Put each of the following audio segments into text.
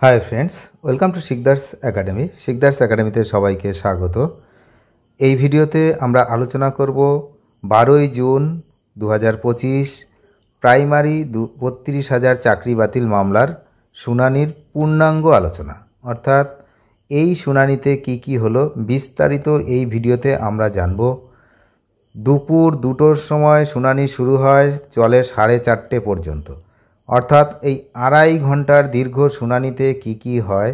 Hi friends, welcome to Sikdar's academy. Sikdar's একাডেমিতে সবাইকে স্বাগত। এই ভিডিওতে আমরা আলোচনা করব 12ই জুন 2025 প্রাইমারি 32,000 চাকরি বাতিল মামলার শুনানির পূর্ণাঙ্গ আলোচনা, অর্থাৎ এই শুনানিতে কি হলো বিস্তারিত এই ভিডিওতে আমরা জানব। দুপুর 2টোর সময় শুনানি শুরু হয়, চলে 4:30 পর্যন্ত, অর্থাৎ এই 2.5 ঘন্টার দীর্ঘ শুনানিতে কি হয়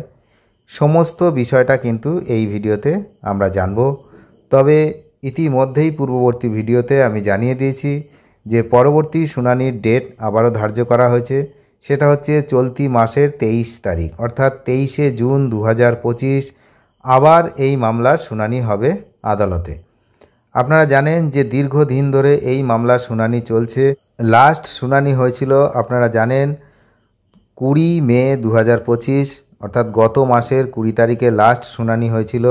সমস্ত বিষয়টা কিন্তু এই ভিডিওতে আমরা জানব। তবে ইতিমধ্যেই পূর্ববর্তী ভিডিওতে আমি জানিয়ে দিয়েছি যে পরবর্তী শুনানির ডেট আবারও ধার্য করা হয়েছে, সেটা হচ্ছে চলতি মাসের 23 তারিখ, অর্থাৎ 23শে জুন 2025 আবার এই মামলার শুনানি হবে আদালতে। আপনারা জানেন যে দীর্ঘদিন ধরে এই মামলার শুনানি চলছে। লাস্ট শুনানি হয়েছিল আপনারা জানেন 20 মে 2025, অর্থাৎ গত মাসের 20 তারিখে লাস্ট শুনানি হয়েছিল।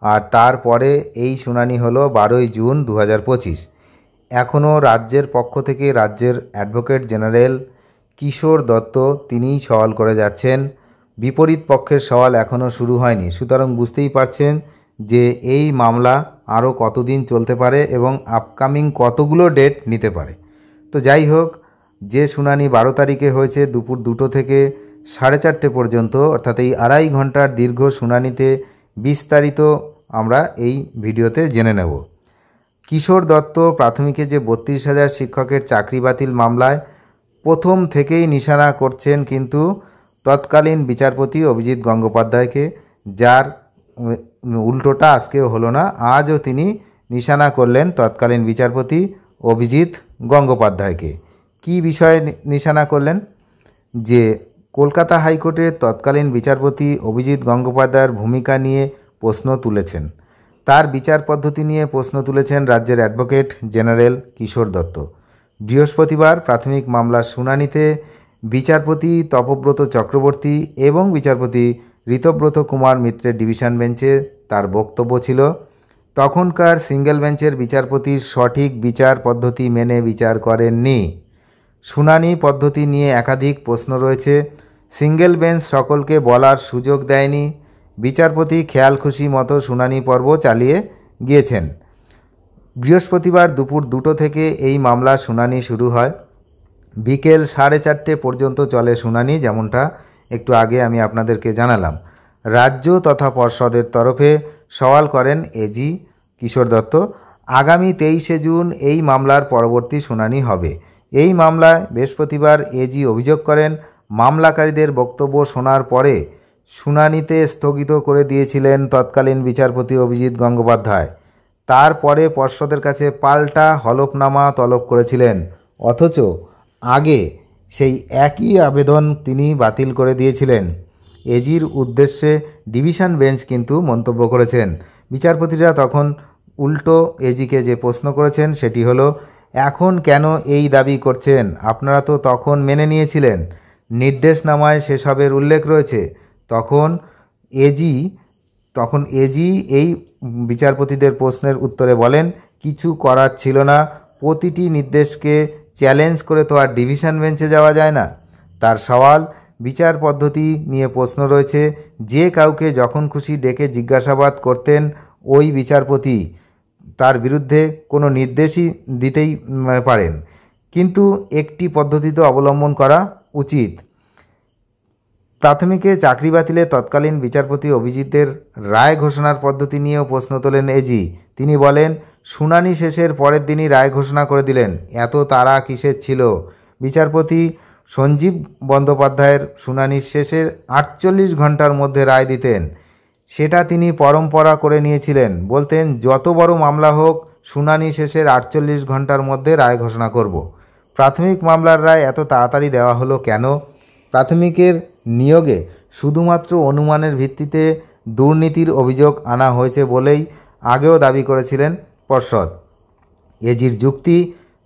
আর তারপরে এই শুনানি হলো 12ই জুন 2025। এখনও রাজ্যের পক্ষ থেকে রাজ্যের অ্যাডভোকেট জেনারেল কিশোর দত্ত তিনিই সওয়াল করে যাচ্ছেন। বিপরীত পক্ষের সওয়াল এখনও শুরু হয়নি, সুতরাং বুঝতেই পারছেন যে এই মামলা আরও কতদিন চলতে পারে এবং আপকামিং কতগুলো ডেট নিতে পারে। তো যাই হোক, যে শুনানি 12 তারিখে হয়েছে দুপুর 2টো থেকে 4:30 পর্যন্ত, অর্থাৎ এই 2.5 ঘন্টার দীর্ঘ শুনানিতে বিস্তারিত আমরা এই ভিডিওতে জেনে নেব। কিশোর দত্ত প্রাথমিকে যে 32,000 শিক্ষকের চাকরি বাতিল মামলায় প্রথম থেকেই নিশানা করছেন কিন্তু তৎকালীন বিচারপতি অভিজিৎ গঙ্গোপাধ্যায়কে, যার উল্টোটা আজকেও হলো না, আজও তিনি নিশানা করলেন তৎকালীন বিচারপতি অভিজিৎ গঙ্গোপাধ্যায়কে। কি বিষয়ে নিশানা করলেন? যে কলকাতা হাইকোর্টের তৎকালীন বিচারপতি অভিজিৎ গঙ্গোপাধ্যায়ের ভূমিকা নিয়ে প্রশ্ন তুলেছেন, তার বিচার পদ্ধতি নিয়ে প্রশ্ন তুলেছেন রাজ্যের অ্যাডভোকেট জেনারেল কিশোর দত্ত। বৃহস্পতিবার প্রাথমিক মামলার শুনানিতে বিচারপতি তপব্রত চক্রবর্তী এবং বিচারপতি ঋতব্রত কুমার মিত্রের ডিভিশন বেঞ্চে তার বক্তব্য ছিল, তখনকার সিঙ্গেল বেঞ্চের বিচারপতি সঠিক বিচার পদ্ধতি মেনে বিচার করেননি। শুনানি পদ্ধতি নিয়ে একাধিক প্রশ্ন রয়েছে। সিঙ্গেল বেঞ্চ সকলকে বলার সুযোগ দেয়নি। বিচারপতি খেয়াল খুশি মতো শুনানি পর্ব চালিয়ে গিয়েছেন। বৃহস্পতিবার দুপুর 2টো থেকে এই মামলার শুনানি শুরু হয়। বিকেল 4:30 পর্যন্ত চলে শুনানি, যেমনটা একটু আগে আমি আপনাদেরকে জানালাম। রাজ্য তথা পর্ষদের তরফে সওয়াল করেন এজি কিশোর দত্ত। আগামী 23শে জুন এই মামলার পরবর্তী শুনানি হবে। এই মামলায় বৃহস্পতিবার এজি অভিযোগ করেন, মামলাকারীদের বক্তব্য শোনার পরে শুনানিতে স্থগিত করে দিয়েছিলেন তৎকালীন বিচারপতি অভিজিৎ গঙ্গোপাধ্যায়। তারপরে পর্ষদের কাছে পাল্টা হলফনামা তলব করেছিলেন, অথচ আগে সেই একই আবেদন তিনি বাতিল করে দিয়েছিলেন। এজির উদ্দেশ্যে ডিভিশন বেঞ্চ কিন্তু মন্তব্য করেছেন। বিচারপতিরা তখন উল্টো এজিকে যে প্রশ্ন করেছেন সেটি হলো, এখন কেন এই দাবি করছেন? আপনারা তো তখন মেনে নিয়েছিলেন, নির্দেশনামায় সেসবের উল্লেখ রয়েছে। তখন এজি এই বিচারপতিদের প্রশ্নের উত্তরে বলেন, কিছু করার ছিল না, প্রতিটি নির্দেশকে চ্যালেঞ্জ করে তো আর ডিভিশন বেঞ্চে যাওয়া যায় না। তার সওয়াল, বিচার পদ্ধতি নিয়ে প্রশ্ন রয়েছে, যে কাউকে যখন খুশি ডেকে জিজ্ঞাসাবাদ করতেন ওই বিচারপতি, তার বিরুদ্ধে কোনো নির্দেশই দিতেই পারেন, কিন্তু একটি পদ্ধতি তো অবলম্বন করা উচিত। প্রাথমিকে চাকরি বাতিলে তৎকালীন বিচারপতি অভিজিতের রায় ঘোষণার পদ্ধতি নিয়েও প্রশ্ন তোলেন এজি। তিনি বলেন, শুনানি শেষের পরের দিনই রায় ঘোষণা করে দিলেন, এত তাড়া কিসের ছিল? বিচারপতি সঞ্জীব বন্দ্যোপাধ্যায়ের শুনানির শেষের 48 ঘন্টার মধ্যে রায় দিতেন, সেটা তিনি পরম্পরা করে নিয়েছিলেন। বলতেন, যত বড় মামলা হোক শুনানি শেষের 48 ঘন্টার মধ্যে রায় ঘোষণা করব। প্রাথমিক মামলার রায় এত তাড়াতাড়ি দেওয়া হলো কেন? প্রাথমিকের নিয়োগে শুধুমাত্র অনুমানের ভিত্তিতে দুর্নীতির অভিযোগ আনা হয়েছে বলেই আগেও দাবি করেছিলেন পর্ষদ। এজির যুক্তি,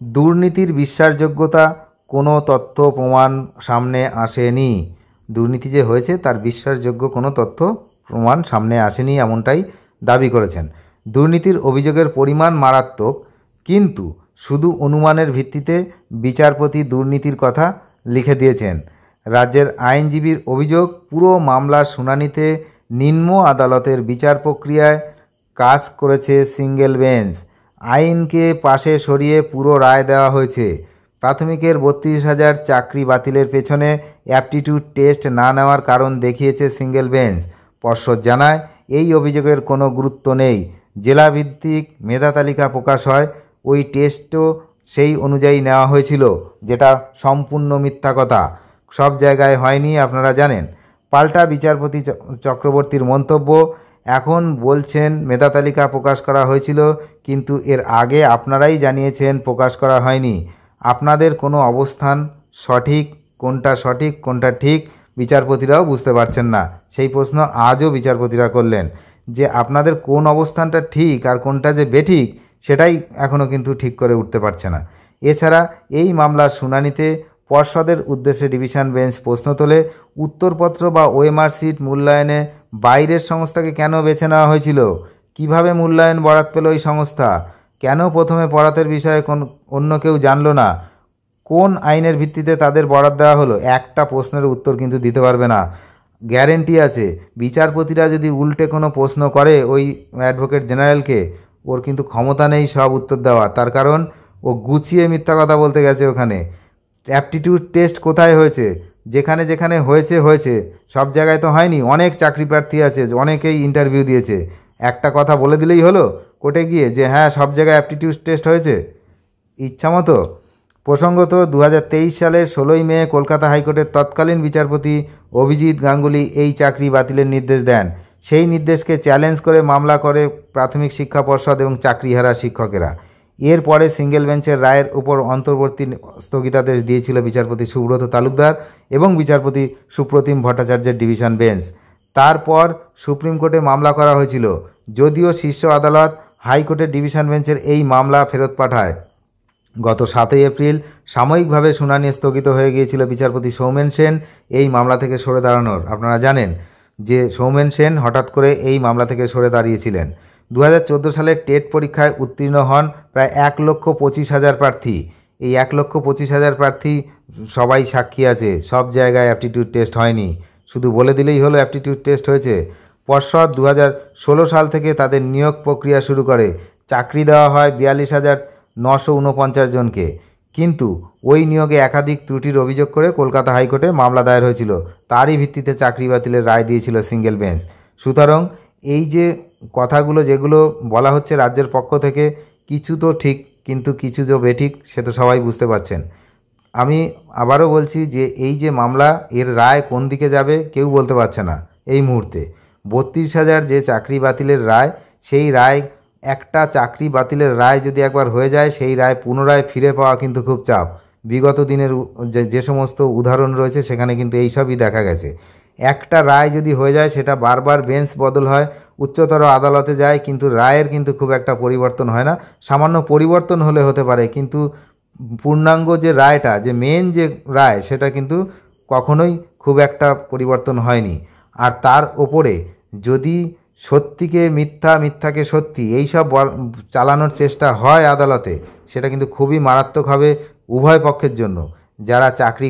দুর্নীতির বিশ্বাসযোগ্যতা কোনো তথ্য প্রমাণ সামনে আসেনি। দুর্নীতি যে হয়েছে তার বিশ্বাসযোগ্য কোনো তথ্য প্রমাণ সামনে আসেনি, এমনটাই দাবি করেছেন। দুর্নীতির অভিযোগের পরিমাণ মারাত্মক, কিন্তু শুধু অনুমানের ভিত্তিতে বিচারপতি দুর্নীতির কথা লিখে দিয়েছেন। রাজ্যের আইনজীবীর অভিযোগ, পুরো মামলার শুনানিতে নিম্ন আদালতের বিচার প্রক্রিয়ায় কাজ করেছে সিঙ্গেল বেঞ্চ। আইনকে পাশে সরিয়ে পুরো রায় দেওয়া হয়েছে। প্রাথমিকের 32,000 চাকরি বাতিলের পেছনে অ্যাপটিটিউড টেস্ট না নেওয়ার কারণ দেখিয়েছে সিঙ্গেল বেঞ্চ। পর্ষদ জানায়, এই অভিযোগের কোনো গুরুত্ব নেই। জেলাভিত্তিক মেধা তালিকা প্রকাশ হয়, ওই টেস্টও সেই অনুযায়ী নেওয়া হয়েছিল, যেটা সম্পূর্ণ মিথ্যা কথা। সব জায়গায় হয়নি, আপনারা জানেন। পাল্টা বিচারপতি চক্রবর্তীর মন্তব্য, এখন বলছেন মেধা তালিকা প্রকাশ করা হয়েছিল, কিন্তু এর আগে আপনারাই জানিয়েছেন প্রকাশ করা হয়নি। আপনাদের কোনো অবস্থান সঠিক কোনটা ঠিক বিচারপতিরাও বুঝতে পারছেন না। সেই প্রশ্ন আজও বিচারপতিরা করলেন যে আপনাদের কোন অবস্থানটা ঠিক আর কোনটা যে বেঠিক সেটাই এখনও কিন্তু ঠিক করে উঠতে পারছে না। এছাড়া এই মামলার শুনানিতে পর্ষদের উদ্দেশ্যে ডিভিশন বেঞ্চ প্রশ্ন তোলে, উত্তরপত্র বা ওএমআর সিট মূল্যায়নে বাইরের সংস্থাকে কেন বেছে নেওয়া হয়েছিল? কিভাবে মূল্যায়ন বরাত পেল ওই সংস্থা? কেন প্রথমে বরাতের বিষয়ে অন্য কেউ জানলো না? কোন আইনের ভিত্তিতে তাদের বরাত দেওয়া হলো? একটা প্রশ্নের উত্তর কিন্তু দিতে পারবে না। গ্যারেন্টি আছে বিচারপতিরা যদি উল্টে কোনো প্রশ্ন করে ওই অ্যাডভোকেট জেনারেলকে, ওর কিন্তু ক্ষমতা নেই সব উত্তর দেওয়া। তার কারণ ও গুছিয়ে মিথ্যা কথা বলতে গেছে ওখানে। অ্যাপটিটিউড টেস্ট কোথায় হয়েছে? যেখানে যেখানে হয়েছে, সব জায়গায় তো হয়নি। অনেক চাকরি প্রার্থী আছে, অনেকেই ইন্টারভিউ দিয়েছে। একটা কথা বলে দিলেই হলো কোর্টে গিয়ে যে হ্যাঁ সব জায়গায় অ্যাপটিটিউড টেস্ট হয়েছে, ইচ্ছামতো। প্রসঙ্গত 2023 সালের 16ই মে কলকাতা হাইকোর্টের তৎকালীন বিচারপতি অভিজিৎ গাঙ্গুলি এই চাকরি বাতিলের নির্দেশ দেন। সেই নির্দেশকে চ্যালেঞ্জ করে মামলা করে প্রাথমিক শিক্ষা পর্ষদ এবং চাকরিহারা শিক্ষকেরা। এরপরে সিঙ্গেল বেঞ্চের রায়ের উপর অন্তর্বর্তী স্থগিতাদেশ দিয়েছিল বিচারপতি সুব্রত তালুকদার এবং বিচারপতি সুপ্রতিম ভট্টাচার্যের ডিভিশন বেঞ্চ। তারপর সুপ্রিম কোর্টে মামলা করা হয়েছিল, যদিও শীর্ষ আদালত হাইকোর্টের ডিভিশন বেঞ্চের এই মামলা ফেরত পাঠায়। গত 7 এপ্রিল সাময়িকভাবে শুনানি স্থগিত হয়ে গিয়েছিল বিচারপতি সৌমেন সেন এই মামলা থেকে সরে দাঁড়ানোর। আপনারা জানেন যে সৌমেন সেন হঠাৎ করে এই মামলা থেকে সরে দাঁড়িয়েছিলেন। 2014 সালের টেট পরীক্ষায় উত্তীর্ণ হন প্রায় 1,25,000 প্রার্থী। এই 1,25,000 প্রার্থী সবাই সাক্ষী আছে, সব জায়গায় অ্যাপটিটিউড টেস্ট হয়নি। শুধু বলে দিলেই হলো অ্যাপটিটিউড টেস্ট হয়েছে। পর্ষদ 2016 সাল থেকে তাদের নিয়োগ প্রক্রিয়া শুরু করে। চাকরি দেওয়া হয় 42,949 জনকে, কিন্তু ওই নিয়োগে একাধিক ত্রুটির অভিযোগ করে কলকাতা হাইকোর্টে মামলা দায়ের হয়েছিল। তারই ভিত্তিতে চাকরি বাতিলের রায় দিয়েছিল সিঙ্গেল বেঞ্চ। সুতরাং এই যে কথাগুলো যেগুলো বলা হচ্ছে রাজ্যের পক্ষ থেকে, কিছু তো ঠিক কিন্তু কিছু যে বেঠিক সে তো সবাই বুঝতে পারছেন। আমি আবারও বলছি যে এই যে মামলা, এর রায় কোন দিকে যাবে কেউ বলতে পারছে না এই মুহূর্তে। 32,000 যে চাকরি বাতিলের রায়, সেই রায়, একটা চাকরি বাতিলের রায় যদি একবার হয়ে যায়, সেই রায় পুনরায় ফিরে পাওয়া কিন্তু খুব চাপ। বিগত দিনের যে সমস্ত উদাহরণ রয়েছে সেখানে কিন্তু এইসবই দেখা গেছে। একটা রায় যদি হয়ে যায় সেটা বারবার বেঞ্চ বদল হয়, উচ্চতর আদালতে যায়, কিন্তু রায়ের কিন্তু খুব একটা পরিবর্তন হয় না। সামান্য পরিবর্তন হলে হতে পারে, কিন্তু পূর্ণাঙ্গ যে রায়টা, যে মেন যে রায়, সেটা কিন্তু কখনোই খুব একটা পরিবর্তন হয়নি। আর তার ওপরে যদি সত্যিকে মিথ্যা, মিথ্যাকে সত্যি, এইসব চালানোর চেষ্টা হয় আদালতে, সেটা কিন্তু খুবই মারাত্মক হবে উভয় পক্ষের জন্য। যারা চাকরি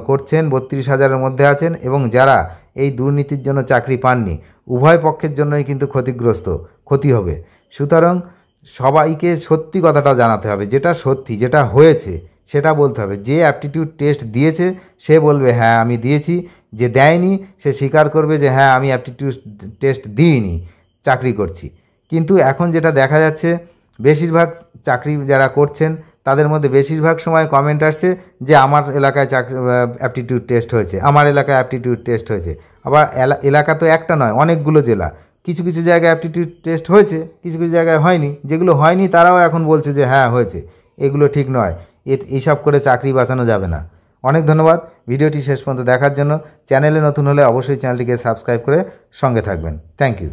করছেন 32,000-এর মধ্যে আছেন এবং যারা এই দুর্নীতির জন্য চাকরি পাননি, উভয় পক্ষের জন্যই কিন্তু ক্ষতি হবে। সুতরাং সবাইকে সত্যি কথাটা জানাতে হবে, যেটা সত্যি, যেটা হয়েছে সেটা বলতে হবে। যে অ্যাপটিটিউড টেস্ট দিয়েছে সে বলবে হ্যাঁ আমি দিয়েছি, যে দেয়নি সে স্বীকার করবে যে হ্যাঁ আমি অ্যাপটিটিউড টেস্ট দিইনি, চাকরি করছি। কিন্তু এখন যেটা দেখা যাচ্ছে, বেশিরভাগ চাকরি যারা করছেন তাদের মধ্যে বেশিরভাগ সময় কমেন্ট আসছে যে আমার এলাকায় অ্যাপটিটিউড টেস্ট হয়েছে, আমার এলাকায় অ্যাপটিটিউড টেস্ট হয়েছে। আবার এলাকা তো একটা নয়, অনেকগুলো জেলা। কিছু কিছু জায়গায় অ্যাপটিটিউড টেস্ট হয়েছে, কিছু কিছু জায়গায় হয়নি। যেগুলো হয়নি তারাও এখন বলছে যে হ্যাঁ হয়েছে। এগুলো ঠিক নয়, এইসব করে চাকরি বাঁচানো যাবে না। অনেক ধন্যবাদ ভিডিওটি শেষ পর্যন্ত দেখার জন্য। চ্যানেলে নতুন হলে অবশ্যই চ্যানেলটিকে সাবস্ক্রাইব করে সঙ্গে থাকবেন। Thank you.